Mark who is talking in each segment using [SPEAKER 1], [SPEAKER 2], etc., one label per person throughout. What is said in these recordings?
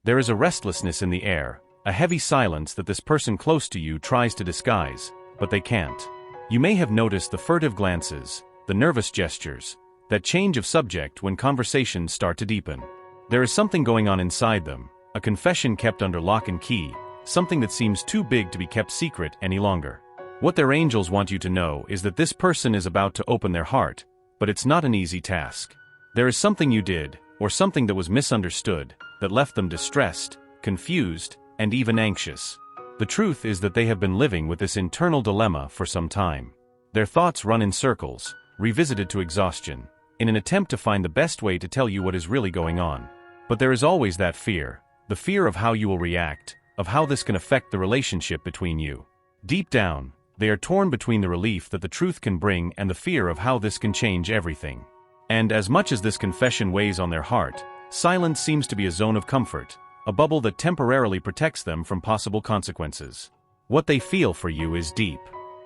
[SPEAKER 1] There is a restlessness in the air, a heavy silence that this person close to you tries to disguise, but they can't. You may have noticed the furtive glances, the nervous gestures, that change of subject when conversations start to deepen. There is something going on inside them, a confession kept under lock and key, something that seems too big to be kept secret any longer. What their angels want you to know is that this person is about to open their heart, but it's not an easy task. There is something you did, or something that was misunderstood, that left them distressed, confused, and even anxious. The truth is that they have been living with this internal dilemma for some time. Their thoughts run in circles, revisited to exhaustion, in an attempt to find the best way to tell you what is really going on. But there is always that fear, the fear of how you will react, of how this can affect the relationship between you. Deep down, they are torn between the relief that the truth can bring and the fear of how this can change everything. And as much as this confession weighs on their heart, silence seems to be a zone of comfort, a bubble that temporarily protects them from possible consequences. What they feel for you is deep.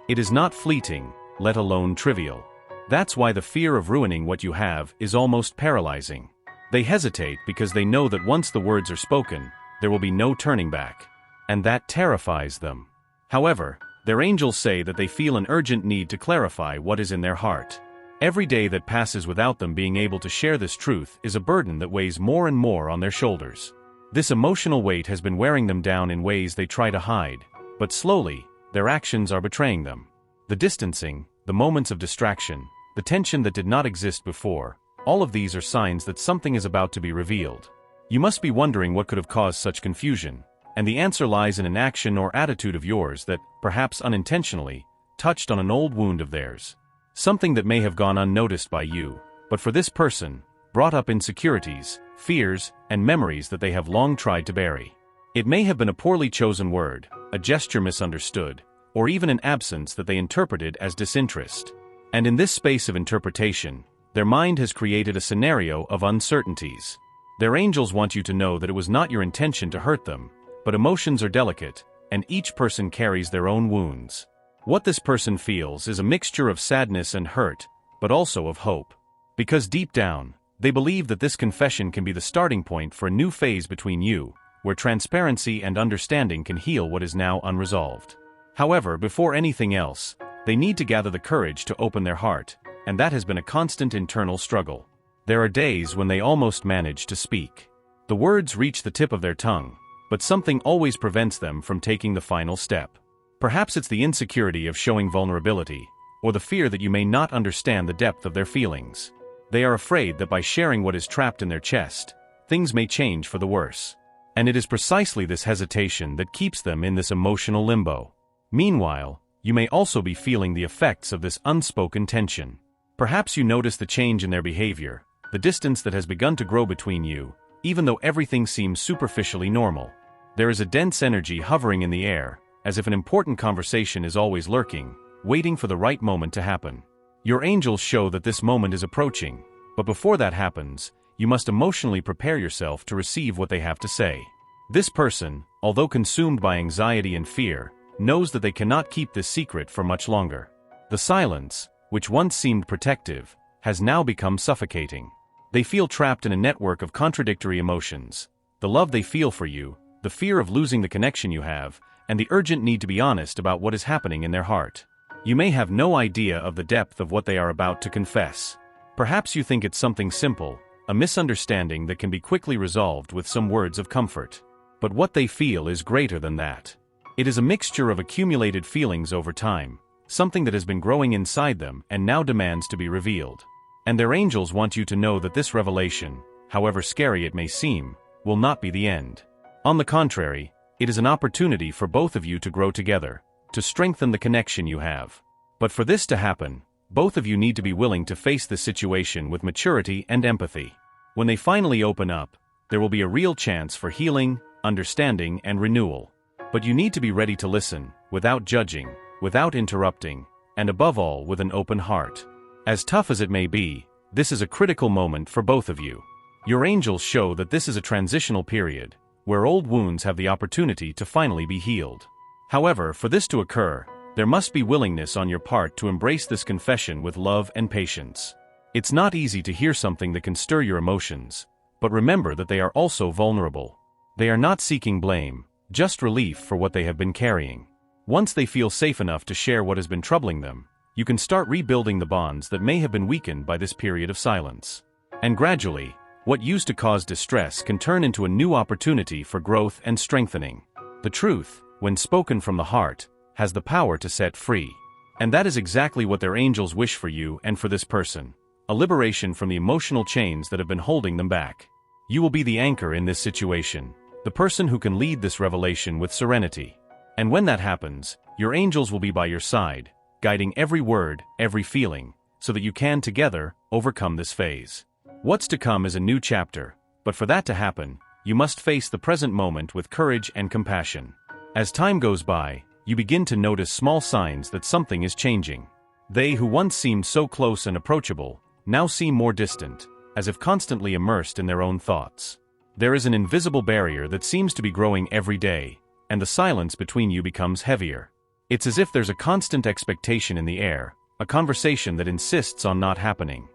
[SPEAKER 1] It is not fleeting, let alone trivial. That's why the fear of ruining what you have is almost paralyzing. They hesitate because they know that once the words are spoken, there will be no turning back. And that terrifies them. However, their angels say that they feel an urgent need to clarify what is in their heart. Every day that passes without them being able to share this truth is a burden that weighs more and more on their shoulders. This emotional weight has been wearing them down in ways they try to hide, but slowly, their actions are betraying them. The distancing, the moments of distraction, the tension that did not exist before, all of these are signs that something is about to be revealed. You must be wondering what could have caused such confusion, and the answer lies in an action or attitude of yours that, perhaps unintentionally, touched on an old wound of theirs. Something that may have gone unnoticed by you, but for this person, brought up insecurities, fears, and memories that they have long tried to bury. It may have been a poorly chosen word, a gesture misunderstood, or even an absence that they interpreted as disinterest. And in this space of interpretation, their mind has created a scenario of uncertainties. Their angels want you to know that it was not your intention to hurt them, but emotions are delicate, and each person carries their own wounds. What this person feels is a mixture of sadness and hurt, but also of hope. Because deep down, they believe that this confession can be the starting point for a new phase between you, where transparency and understanding can heal what is now unresolved. However, before anything else, they need to gather the courage to open their heart, and that has been a constant internal struggle. There are days when they almost manage to speak. The words reach the tip of their tongue, but something always prevents them from taking the final step. Perhaps it's the insecurity of showing vulnerability, or the fear that you may not understand the depth of their feelings. They are afraid that by sharing what is trapped in their chest, things may change for the worse. And it is precisely this hesitation that keeps them in this emotional limbo. Meanwhile, you may also be feeling the effects of this unspoken tension. Perhaps you notice the change in their behavior, the distance that has begun to grow between you, even though everything seems superficially normal. There is a dense energy hovering in the air, as if an important conversation is always lurking, waiting for the right moment to happen. Your angels show that this moment is approaching, but before that happens, you must emotionally prepare yourself to receive what they have to say. This person, although consumed by anxiety and fear, knows that they cannot keep this secret for much longer. The silence, which once seemed protective, has now become suffocating. They feel trapped in a network of contradictory emotions. The love they feel for you, the fear of losing the connection you have, and the urgent need to be honest about what is happening in their heart. You may have no idea of the depth of what they are about to confess. Perhaps you think it's something simple, a misunderstanding that can be quickly resolved with some words of comfort. But what they feel is greater than that. It is a mixture of accumulated feelings over time, something that has been growing inside them and now demands to be revealed. And their angels want you to know that this revelation, however scary it may seem, will not be the end. On the contrary, it is an opportunity for both of you to grow together, to strengthen the connection you have. But for this to happen, both of you need to be willing to face this situation with maturity and empathy. When they finally open up, there will be a real chance for healing, understanding, and renewal. But you need to be ready to listen, without judging, without interrupting, and above all with an open heart. As tough as it may be, this is a critical moment for both of you. Your angels show that this is a transitional period, where old wounds have the opportunity to finally be healed. However, for this to occur, there must be willingness on your part to embrace this confession with love and patience. It's not easy to hear something that can stir your emotions, but remember that they are also vulnerable. They are not seeking blame, just relief for what they have been carrying. Once they feel safe enough to share what has been troubling them, you can start rebuilding the bonds that may have been weakened by this period of silence. And gradually, what used to cause distress can turn into a new opportunity for growth and strengthening. The truth, when spoken from the heart, has the power to set free. And that is exactly what their angels wish for you and for this person: a liberation from the emotional chains that have been holding them back. You will be the anchor in this situation, the person who can lead this revelation with serenity. And when that happens, your angels will be by your side, guiding every word, every feeling, so that you can together overcome this phase. What's to come is a new chapter, but for that to happen, you must face the present moment with courage and compassion. As time goes by, you begin to notice small signs that something is changing. They who once seemed so close and approachable now seem more distant, as if constantly immersed in their own thoughts. There is an invisible barrier that seems to be growing every day, and the silence between you becomes heavier. It's as if there's a constant expectation in the air, a conversation that insists on not happening.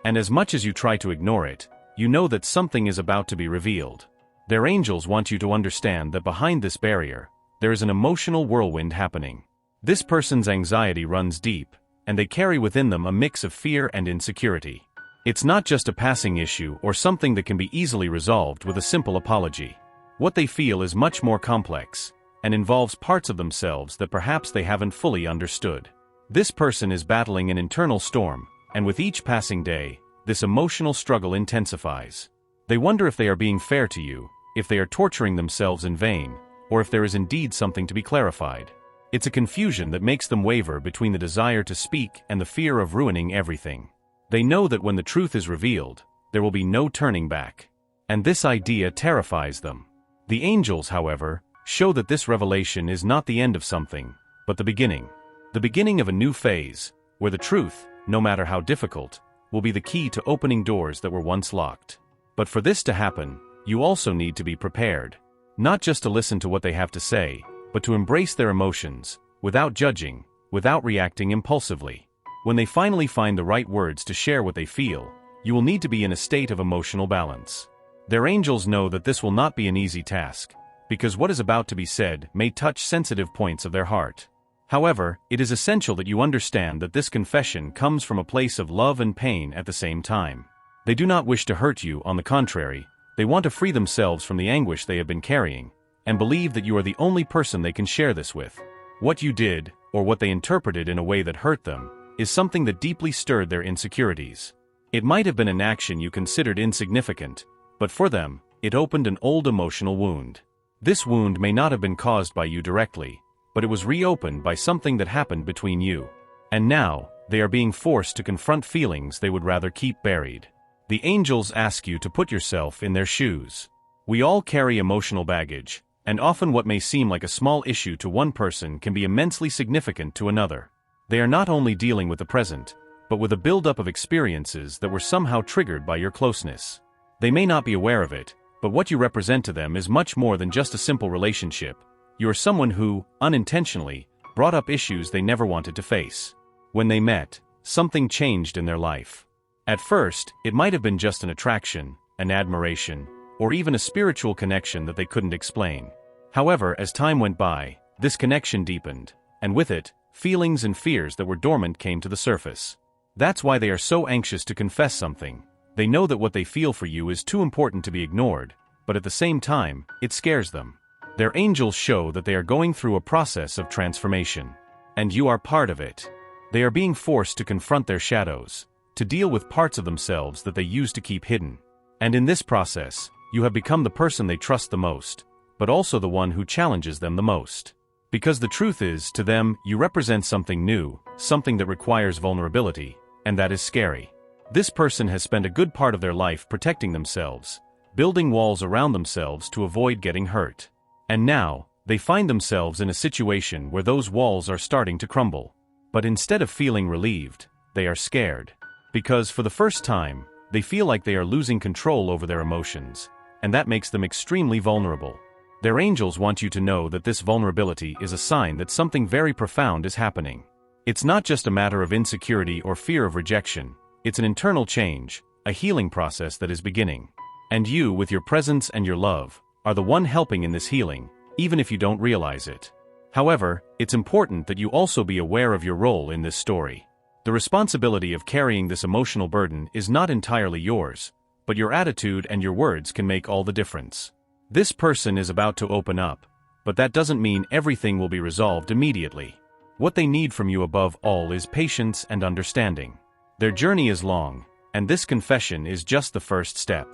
[SPEAKER 1] And as much as you try to ignore it, you know that something is about to be revealed. Their angels want you to understand that behind this barrier, there is an emotional whirlwind happening. This person's anxiety runs deep, and they carry within them a mix of fear and insecurity. It's not just a passing issue or something that can be easily resolved with a simple apology. What they feel is much more complex, and involves parts of themselves that perhaps they haven't fully understood. This person is battling an internal storm, and with each passing day, this emotional struggle intensifies. They wonder if they are being fair to you, if they are torturing themselves in vain, or if there is indeed something to be clarified. It's a confusion that makes them waver between the desire to speak and the fear of ruining everything. They know that when the truth is revealed, there will be no turning back. And this idea terrifies them. The angels, however, show that this revelation is not the end of something, but the beginning. The beginning of a new phase, where the truth, no matter how difficult, will be the key to opening doors that were once locked. But for this to happen, you also need to be prepared. Not just to listen to what they have to say, but to embrace their emotions, without judging, without reacting impulsively. When they finally find the right words to share what they feel, you will need to be in a state of emotional balance. Their angels know that this will not be an easy task, because what is about to be said may touch sensitive points of their heart. However, it is essential that you understand that this confession comes from a place of love and pain at the same time. They do not wish to hurt you, on the contrary, they want to free themselves from the anguish they have been carrying, and believe that you are the only person they can share this with. What you did, or what they interpreted in a way that hurt them, is something that deeply stirred their insecurities. It might have been an action you considered insignificant, but for them, it opened an old emotional wound. This wound may not have been caused by you directly, but it was reopened by something that happened between you. And now, they are being forced to confront feelings they would rather keep buried. The angels ask you to put yourself in their shoes. We all carry emotional baggage, and often what may seem like a small issue to one person can be immensely significant to another. They are not only dealing with the present, but with a buildup of experiences that were somehow triggered by your closeness. They may not be aware of it, but what you represent to them is much more than just a simple relationship. You are someone who, unintentionally, brought up issues they never wanted to face. When they met, something changed in their life. At first, it might have been just an attraction, an admiration, or even a spiritual connection that they couldn't explain. However, as time went by, this connection deepened, and with it, feelings and fears that were dormant came to the surface. That's why they are so anxious to confess something. They know that what they feel for you is too important to be ignored, but at the same time, it scares them. Their angels show that they are going through a process of transformation. And you are part of it. They are being forced to confront their shadows, to deal with parts of themselves that they used to keep hidden. And in this process, you have become the person they trust the most, but also the one who challenges them the most. Because the truth is, to them, you represent something new, something that requires vulnerability, and that is scary. This person has spent a good part of their life protecting themselves, building walls around themselves to avoid getting hurt. And now, they find themselves in a situation where those walls are starting to crumble. But instead of feeling relieved, they are scared. Because for the first time, they feel like they are losing control over their emotions, and that makes them extremely vulnerable. Their angels want you to know that this vulnerability is a sign that something very profound is happening. It's not just a matter of insecurity or fear of rejection, it's an internal change, a healing process that is beginning. And you, with your presence and your love, are the one helping in this healing, even if you don't realize it. However, it's important that you also be aware of your role in this story. The responsibility of carrying this emotional burden is not entirely yours, but your attitude and your words can make all the difference. This person is about to open up, but that doesn't mean everything will be resolved immediately. What they need from you above all is patience and understanding. Their journey is long, and this confession is just the first step.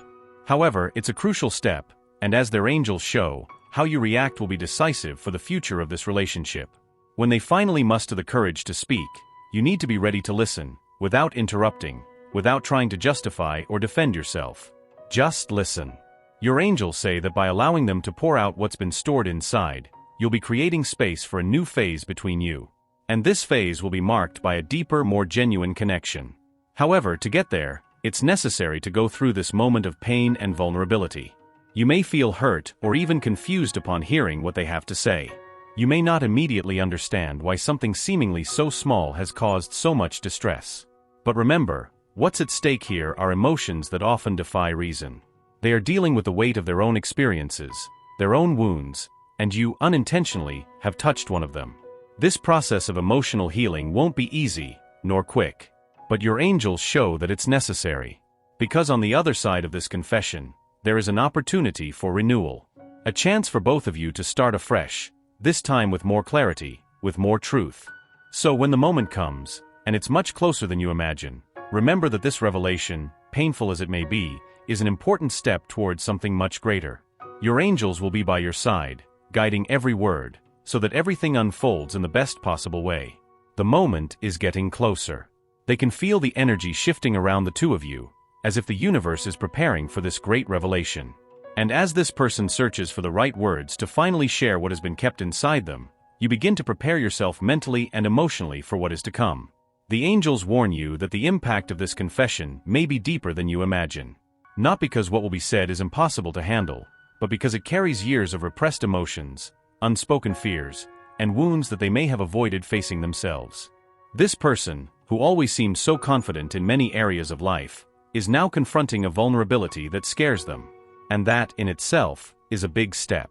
[SPEAKER 1] However, it's a crucial step, and as their angels show, how you react will be decisive for the future of this relationship. When they finally muster the courage to speak, you need to be ready to listen, without interrupting, without trying to justify or defend yourself. Just listen. Your angels say that by allowing them to pour out what's been stored inside, you'll be creating space for a new phase between you. And this phase will be marked by a deeper, more genuine connection. However, to get there, it's necessary to go through this moment of pain and vulnerability. You may feel hurt or even confused upon hearing what they have to say. You may not immediately understand why something seemingly so small has caused so much distress. But remember, what's at stake here are emotions that often defy reason. They are dealing with the weight of their own experiences, their own wounds, and you, unintentionally, have touched one of them. This process of emotional healing won't be easy, nor quick. But your angels show that it's necessary. Because on the other side of this confession, there is an opportunity for renewal. A chance for both of you to start afresh, this time with more clarity, with more truth. So when the moment comes, and it's much closer than you imagine, remember that this revelation, painful as it may be, is an important step towards something much greater. Your angels will be by your side, guiding every word, so that everything unfolds in the best possible way. The moment is getting closer. They can feel the energy shifting around the two of you, as if the universe is preparing for this great revelation. And as this person searches for the right words to finally share what has been kept inside them, you begin to prepare yourself mentally and emotionally for what is to come. The angels warn you that the impact of this confession may be deeper than you imagine. Not because what will be said is impossible to handle, but because it carries years of repressed emotions, unspoken fears, and wounds that they may have avoided facing themselves. This person, who always seemed so confident in many areas of life, is now confronting a vulnerability that scares them. And that, in itself, is a big step.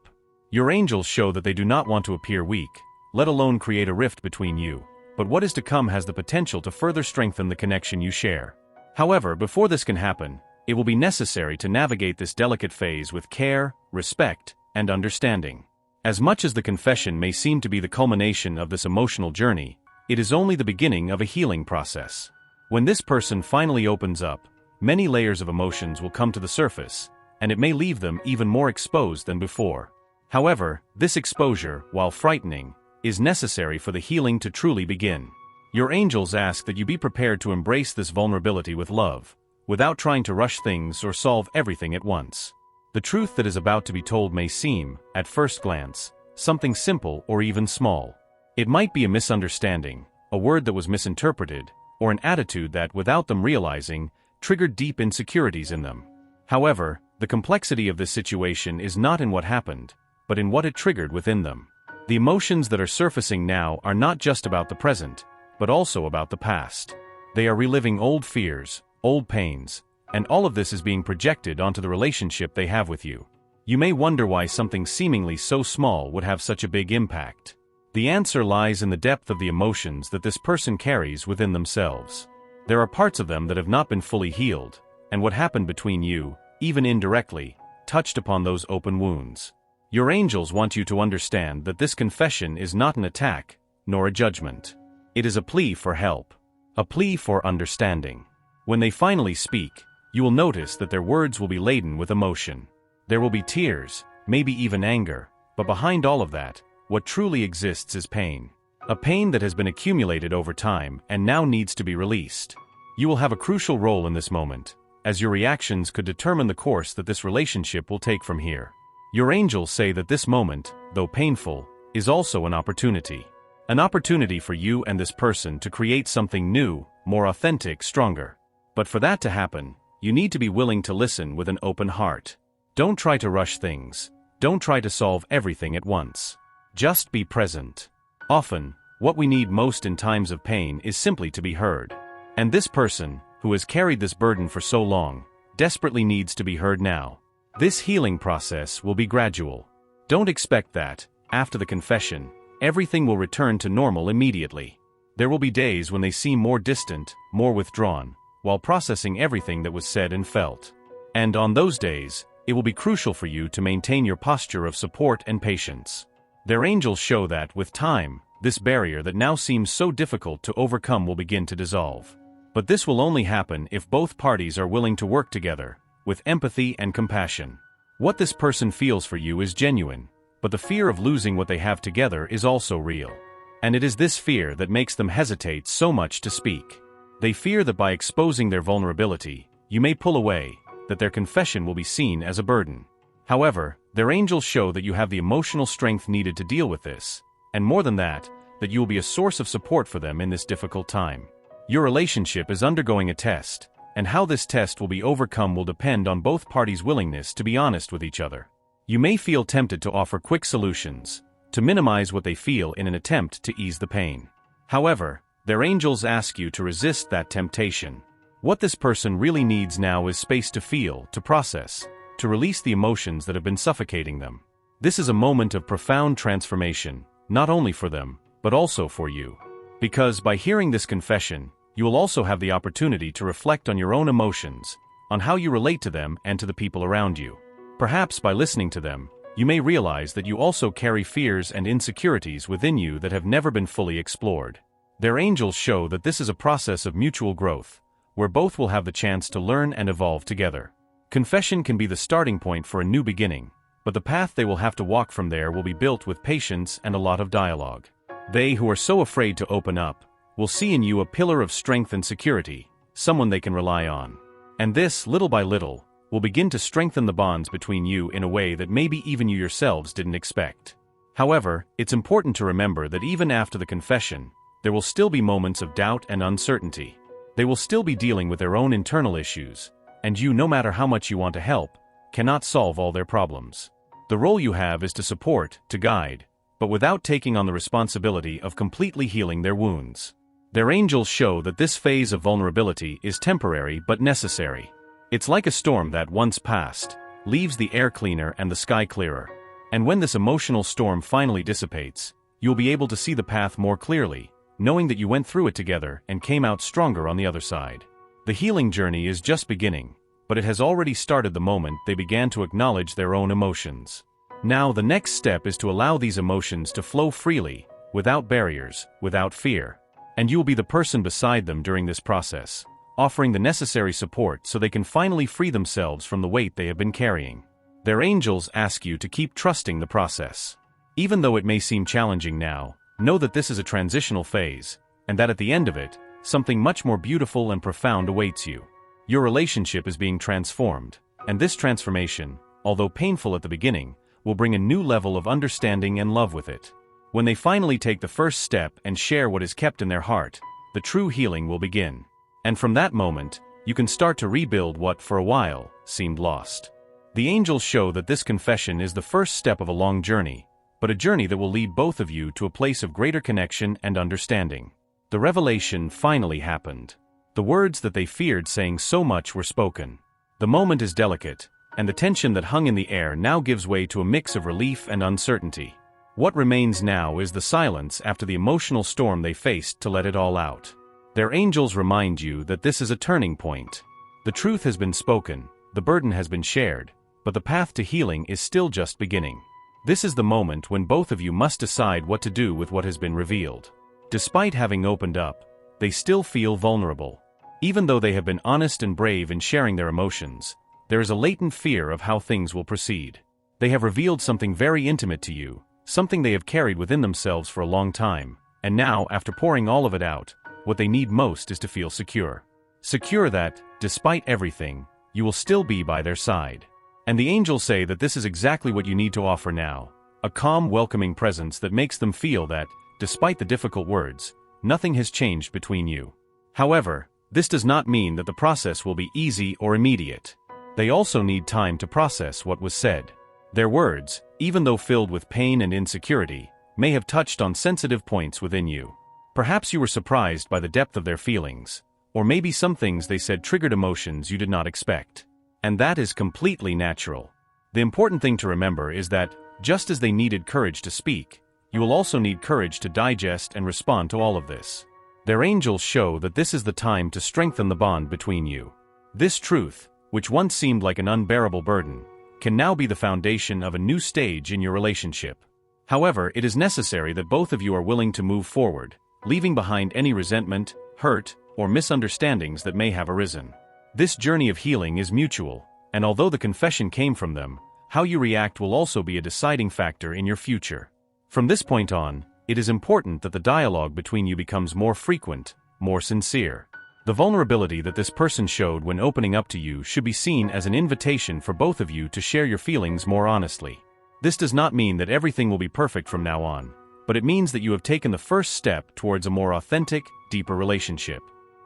[SPEAKER 1] Your angels show that they do not want to appear weak, let alone create a rift between you, but what is to come has the potential to further strengthen the connection you share. However, before this can happen, it will be necessary to navigate this delicate phase with care, respect, and understanding. As much as the confession may seem to be the culmination of this emotional journey, it is only the beginning of a healing process. When this person finally opens up, many layers of emotions will come to the surface, and it may leave them even more exposed than before. However, this exposure, while frightening, is necessary for the healing to truly begin. Your angels ask that you be prepared to embrace this vulnerability with love, without trying to rush things or solve everything at once. The truth that is about to be told may seem, at first glance, something simple or even small. It might be a misunderstanding, a word that was misinterpreted, or an attitude that, without them realizing, triggered deep insecurities in them. However, the complexity of this situation is not in what happened, but in what it triggered within them. The emotions that are surfacing now are not just about the present, but also about the past. They are reliving old fears, old pains, and all of this is being projected onto the relationship they have with you. You may wonder why something seemingly so small would have such a big impact. The answer lies in the depth of the emotions that this person carries within themselves. There are parts of them that have not been fully healed, and what happened between you, even indirectly, touched upon those open wounds. Your angels want you to understand that this confession is not an attack, nor a judgment. It is a plea for help, a plea for understanding. When they finally speak, you will notice that their words will be laden with emotion. There will be tears, maybe even anger, but behind all of that, what truly exists is pain. A pain that has been accumulated over time and now needs to be released. You will have a crucial role in this moment, as your reactions could determine the course that this relationship will take from here. Your angels say that this moment, though painful, is also an opportunity. An opportunity for you and this person to create something new, more authentic, stronger. But for that to happen, you need to be willing to listen with an open heart. Don't try to rush things. Don't try to solve everything at once. Just be present. Often, what we need most in times of pain is simply to be heard. And this person, who has carried this burden for so long, desperately needs to be heard now. This healing process will be gradual. Don't expect that, after the confession, everything will return to normal immediately. There will be days when they seem more distant, more withdrawn, while processing everything that was said and felt. And on those days, it will be crucial for you to maintain your posture of support and patience. Their angels show that, with time, this barrier that now seems so difficult to overcome will begin to dissolve. But this will only happen if both parties are willing to work together, with empathy and compassion. What this person feels for you is genuine, but the fear of losing what they have together is also real. And it is this fear that makes them hesitate so much to speak. They fear that by exposing their vulnerability, you may pull away, that their confession will be seen as a burden. However, their angels show that you have the emotional strength needed to deal with this, and more than that, that you will be a source of support for them in this difficult time. Your relationship is undergoing a test, and how this test will be overcome will depend on both parties' willingness to be honest with each other. You may feel tempted to offer quick solutions, to minimize what they feel in an attempt to ease the pain. However, their angels ask you to resist that temptation. What this person really needs now is space to feel, to process, to release the emotions that have been suffocating them. This is a moment of profound transformation, not only for them, but also for you. Because by hearing this confession, you will also have the opportunity to reflect on your own emotions, on how you relate to them and to the people around you. Perhaps by listening to them, you may realize that you also carry fears and insecurities within you that have never been fully explored. Their angels show that this is a process of mutual growth, where both will have the chance to learn and evolve together. Confession can be the starting point for a new beginning, but the path they will have to walk from there will be built with patience and a lot of dialogue. They who are so afraid to open up will see in you a pillar of strength and security, someone they can rely on. And this, little by little, will begin to strengthen the bonds between you in a way that maybe even you yourselves didn't expect. However, it's important to remember that even after the confession, there will still be moments of doubt and uncertainty. They will still be dealing with their own internal issues, and you, no matter how much you want to help, cannot solve all their problems. The role you have is to support, to guide, but without taking on the responsibility of completely healing their wounds. Their angels show that this phase of vulnerability is temporary but necessary. It's like a storm that, once passed, leaves the air cleaner and the sky clearer. And when this emotional storm finally dissipates, you'll be able to see the path more clearly, knowing that you went through it together and came out stronger on the other side. The healing journey is just beginning, but it has already started the moment they began to acknowledge their own emotions. Now the next step is to allow these emotions to flow freely, without barriers, without fear. And you will be the person beside them during this process, offering the necessary support so they can finally free themselves from the weight they have been carrying. Their angels ask you to keep trusting the process. Even though it may seem challenging now, know that this is a transitional phase, and that at the end of it, something much more beautiful and profound awaits you. Your relationship is being transformed, and this transformation, although painful at the beginning, will bring a new level of understanding and love with it. When they finally take the first step and share what is kept in their heart, the true healing will begin. And from that moment, you can start to rebuild what, for a while, seemed lost. The angels show that this confession is the first step of a long journey, but a journey that will lead both of you to a place of greater connection and understanding. The revelation finally happened. The words that they feared saying so much were spoken. The moment is delicate, and the tension that hung in the air now gives way to a mix of relief and uncertainty. What remains now is the silence after the emotional storm they faced to let it all out. Their angels remind you that this is a turning point. The truth has been spoken, the burden has been shared, but the path to healing is still just beginning. This is the moment when both of you must decide what to do with what has been revealed. Despite having opened up, they still feel vulnerable. Even though they have been honest and brave in sharing their emotions, there is a latent fear of how things will proceed. They have revealed something very intimate to you, something they have carried within themselves for a long time, and now, after pouring all of it out, what they need most is to feel secure. Secure that, despite everything, you will still be by their side. And the angels say that this is exactly what you need to offer now, a calm, welcoming presence that makes them feel that, despite the difficult words, nothing has changed between you. However, this does not mean that the process will be easy or immediate. They also need time to process what was said. Their words, even though filled with pain and insecurity, may have touched on sensitive points within you. Perhaps you were surprised by the depth of their feelings, or maybe some things they said triggered emotions you did not expect. And that is completely natural. The important thing to remember is that, just as they needed courage to speak, you will also need courage to digest and respond to all of this. Their angels show that this is the time to strengthen the bond between you. This truth, which once seemed like an unbearable burden, can now be the foundation of a new stage in your relationship. However, it is necessary that both of you are willing to move forward, leaving behind any resentment, hurt, or misunderstandings that may have arisen. This journey of healing is mutual, and although the confession came from them, how you react will also be a deciding factor in your future. From this point on, it is important that the dialogue between you becomes more frequent, more sincere. The vulnerability that this person showed when opening up to you should be seen as an invitation for both of you to share your feelings more honestly. This does not mean that everything will be perfect from now on, but it means that you have taken the first step towards a more authentic, deeper relationship.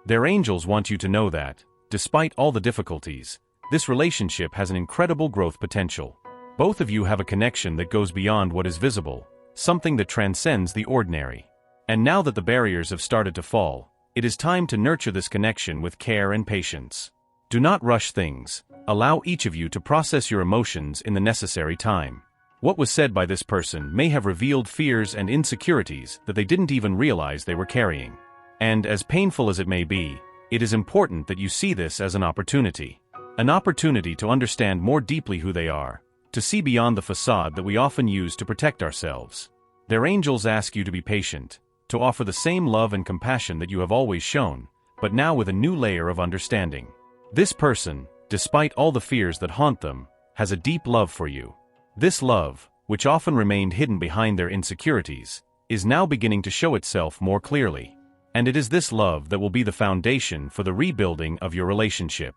[SPEAKER 1] Their angels want you to know that, despite all the difficulties, this relationship has an incredible growth potential. Both of you have a connection that goes beyond what is visible, something that transcends the ordinary. And now that the barriers have started to fall, it is time to nurture this connection with care and patience. Do not rush things. Allow each of you to process your emotions in the necessary time. What was said by this person may have revealed fears and insecurities that they didn't even realize they were carrying. And as painful as it may be, it is important that you see this as an opportunity. An opportunity to understand more deeply who they are, to see beyond the facade that we often use to protect ourselves. Their angels ask you to be patient, to offer the same love and compassion that you have always shown, but now with a new layer of understanding. This person, despite all the fears that haunt them, has a deep love for you. This love, which often remained hidden behind their insecurities, is now beginning to show itself more clearly. And it is this love that will be the foundation for the rebuilding of your relationship.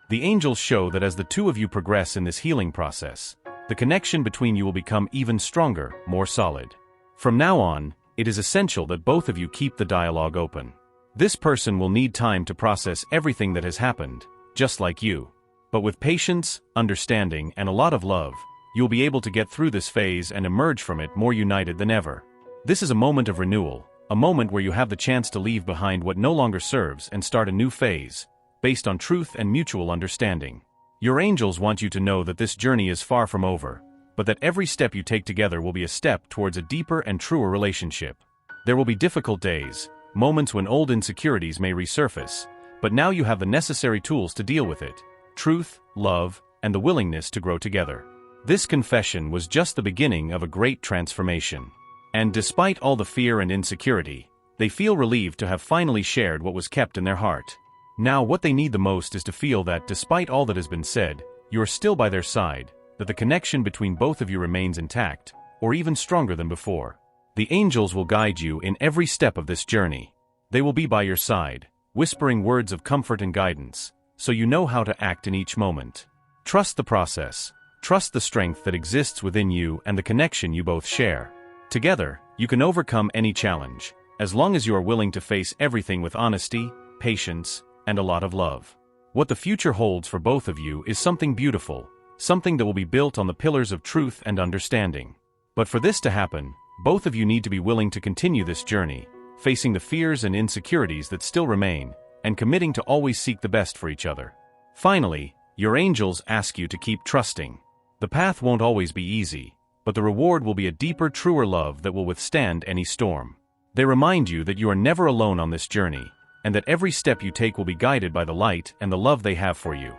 [SPEAKER 1] The angels show that as the two of you progress in this healing process, the connection between you will become even stronger, more solid. From now on, it is essential that both of you keep the dialogue open. This person will need time to process everything that has happened, just like you. But with patience, understanding, and a lot of love, you'll be able to get through this phase and emerge from it more united than ever. This is a moment of renewal, a moment where you have the chance to leave behind what no longer serves and start a new phase, based on truth and mutual understanding. Your angels want you to know that this journey is far from over, but that every step you take together will be a step towards a deeper and truer relationship. There will be difficult days, moments when old insecurities may resurface, but now you have the necessary tools to deal with it: truth, love, and the willingness to grow together. This confession was just the beginning of a great transformation. And despite all the fear and insecurity, they feel relieved to have finally shared what was kept in their heart. Now what they need the most is to feel that, despite all that has been said, you are still by their side, that the connection between both of you remains intact, or even stronger than before. The angels will guide you in every step of this journey. They will be by your side, whispering words of comfort and guidance, so you know how to act in each moment. Trust the process. Trust the strength that exists within you and the connection you both share. Together, you can overcome any challenge, as long as you are willing to face everything with honesty, patience, and a lot of love. What the future holds for both of you is something beautiful, something that will be built on the pillars of truth and understanding. But for this to happen, both of you need to be willing to continue this journey, facing the fears and insecurities that still remain, and committing to always seek the best for each other. Finally, your angels ask you to keep trusting. The path won't always be easy, but the reward will be a deeper, truer love that will withstand any storm. They remind you that you are never alone on this journey, and that every step you take will be guided by the light and the love they have for you.